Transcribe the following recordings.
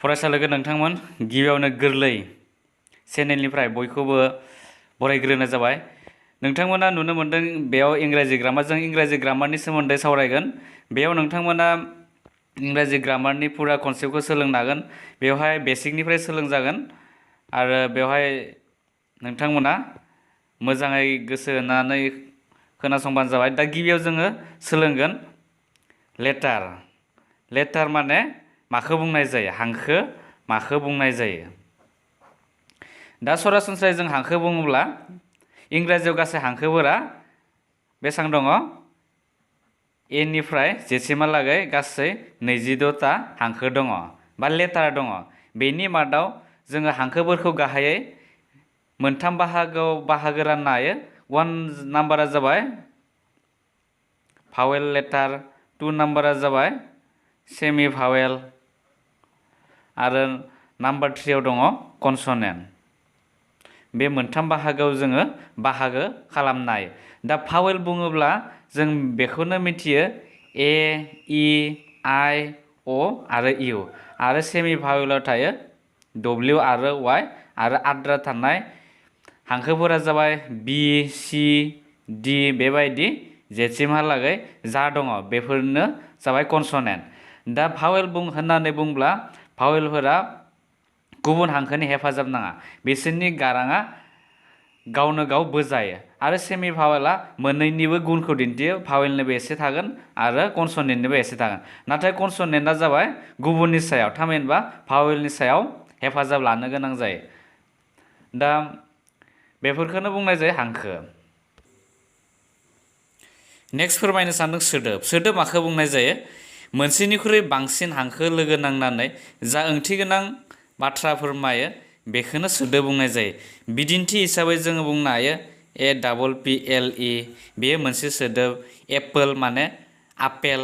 फरायसा लोगो नोंथांमोन गिबियावनो गोरलै चेनेलनिफ्राय बयखौबो बरायग्रोनाय जाबाय। नोंथांमोना नुनो मोनदों बेयाव इंराजि ग्रामारजों इंराजि ग्रामारनि सोमोन्दै सावरायगोन। बेयाव नोंथांमोना इंराजि ग्रामारनि पुरा कनसेप्टखौ सोलोंनो हागोन। बेवहाय बेसिकनिफ्राय सोलोंजागोन आरो बेवहाय नोंथांमोना मोजाङै गोसो होनानै खोनासंबानो जाबाय। दा गिबियाव जोङो सोलोंगोन लेटार। लेटार माने माखौ बुंनाय जायो, हांखो माखौ बुंनाय जायो। दा सरासनस्रायै जों हांखो बुङोब्ला इंराजियाव गासै हांखोफोरा बेसेबां दङ? ए निफ्राय जेसिमहालागै गासै 26ता हांखो दङ बा लेटार दङ। बेनि मादाव जोङो हांखोफोरखौ गाहायै मोनथाम बाहागोआव बाहागो राननो हायो। 1 नाम्बारा जाबाय भावेल लेटार, 2 नाम्बारा जाबाय सेमि भावेल आरो नाम्बार 3 आव दङ कनसनेन्ट। बे मोनथाम बाहागोआव जोङो बाहागो खालामनो हायो। दा भावेल बुङोब्ला जों बेखौनो मिथियो ए, इ, आइ, अ आरो इउ। आरो सेमि भावेलाव थायो डब्लिउ आरो वाइ आरो आद्रा थानाय हांखोफोरा जाबाय बि, सि, डि बेबायदि जेसिमहालागै जा दङ बेफोरनो जाबाय कनसनेन्ट। दा भावेल होननानै बुंब्ला भावेलफोरा गुबुन हांखोनि हेफाजाब नाङा, बिसोरनि गाराङा गावनो गाव बोजायो। आरो सेमि भावेला मोननैनिबो गुनखौ दिन्थियो, भावेलनिबो एसे थागोन आरो कनसनेन्टनिबो एसे थागोन। नाथाय कनसनेन्टआ जाबाय गुबुननि सायाव, थामहिनबा भावेलनि सायाव हेफाजाब लानो गोनां जायो। दा बेफोरखौनो बुंनाय जायो हांखो। नेक्स्ट फोरमायनो सानदों सोदोब। सोदोब माखौ बुंनाय जायो? मोनसेनिख्रुइ बांसिन हांखो लोगो नांनानै जा ओंथि गोनां बाथ्रा फोरमायो बेखौनो सोदोब बुंनाय जायो। बिदिन्थि हिसाबै जोङो बुंनो हायो APPLE, बेयो मोनसे सोदोब। एप्पल माने आपेल।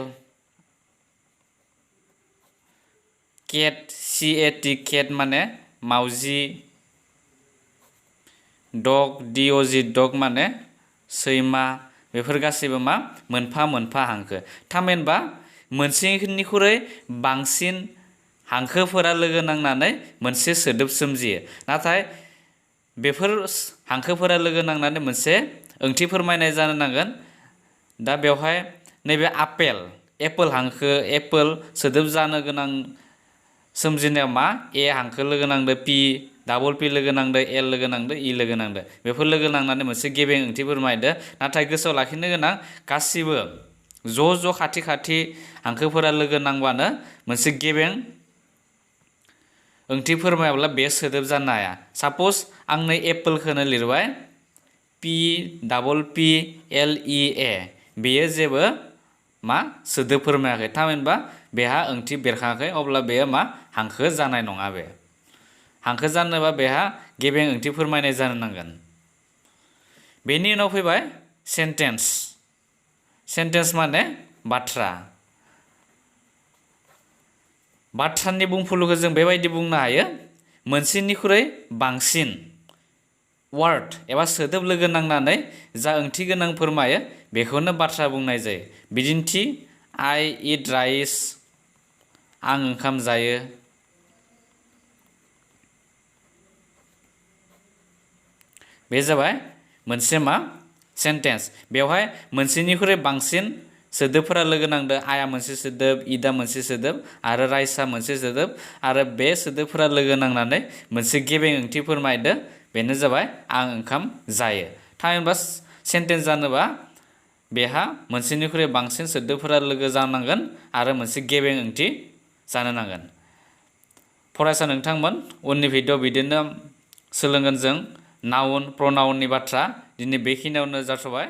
केट CAT केट माने मावजि। डग DOG डग माने सैमा। बेफोर गासैबो मा मोनफा मोनफा हांखो। थामहिनबा मोनसेनिख्रुइ बांसिन हांखोफोरा लोगो नांनानै मोनसे सोदोब सोमजियो। नाथाय बेफोर हांखोफोरा लोगो नांनानै मोनसे ओंथि फोरमायनाय जानो नांगोन। दा बेवहाय नैबे आपेल, एप्पल हांखो, एप्पल सोदोब जानो गोनां सोमजिनायाव मा ए हांखो लोगो नांदो, P लोगो नांदो, L लोगो नांदो, I लोगो नांदो। बेफोर लोगो नांनानै मोनसे गेबें ओंथि फोरमायदो। नाथाय गोसोआव लाखिनो गोनां गासिबो ज' खाथि खाथि हांखोफोरा लोगो नांबानो मोनसे गेबें ओंथि फोरमायाब्ला बे सोदोब जानो हाया। साप'ज आं नै एप्पोलखौनो लिरबाय PPPLEA, बेयो जेबो मा सोदोब फोरमायाखै, थामहिनबा बेहा ओंथि बेरखाङाखै। अब्ला बेयो मा हांखो जानाय नङा। बे हांखो जानोबा बेहा गेबें ओंथि फोरमायनाय जानो नांगोन। बेनि उनाव फैबाय सेन्टेन्स। सेन्टेन्स माने बाथ्रा। बाथ्रानि बुंफुरलुखौ जों बेबायदि बुंनो हायो, मोनसेनिख्रुइ बांसिन वार्ड एबा सोदोब लोगो नांनानै जा ओंथि गोनां फोरमायो बेखौनो बाथ्रा बुंनाय जायो। बिदिन्थि I eat rice, आं ओंखाम जायो। बे जाबाय मोनसे मा सेन्टेन्स। बेवहाय मोनसेनिख्रुइ बांसिन सोदोबफोरा लोगो नांदो। आया मोनसे सोदोब, इदा मोनसे सोदोब आरो राइसआ मोनसे सोदोब। आरो बे सोदोबफोरा लोगो नांनानै मोनसे गेबें ओंथि फोरमायदो, बेनो जाबाय आं ओंखाम जायो। थामहिनबा सेन्टेन्स जानोबा बेहा मोनसेनिख्रुइ बांसिन सोदोबफोरा लोगो जानांगोन आरो मोनसे गेबें ओंथि जानो नांगोन। फरायसा नोंथांमोन, उननि भिडिअ' बिदिनो सोलोंगोन जों नाउन प्रनाउननि बाथ्रा। दिनै बेखिनियावनो जाथ'बाय।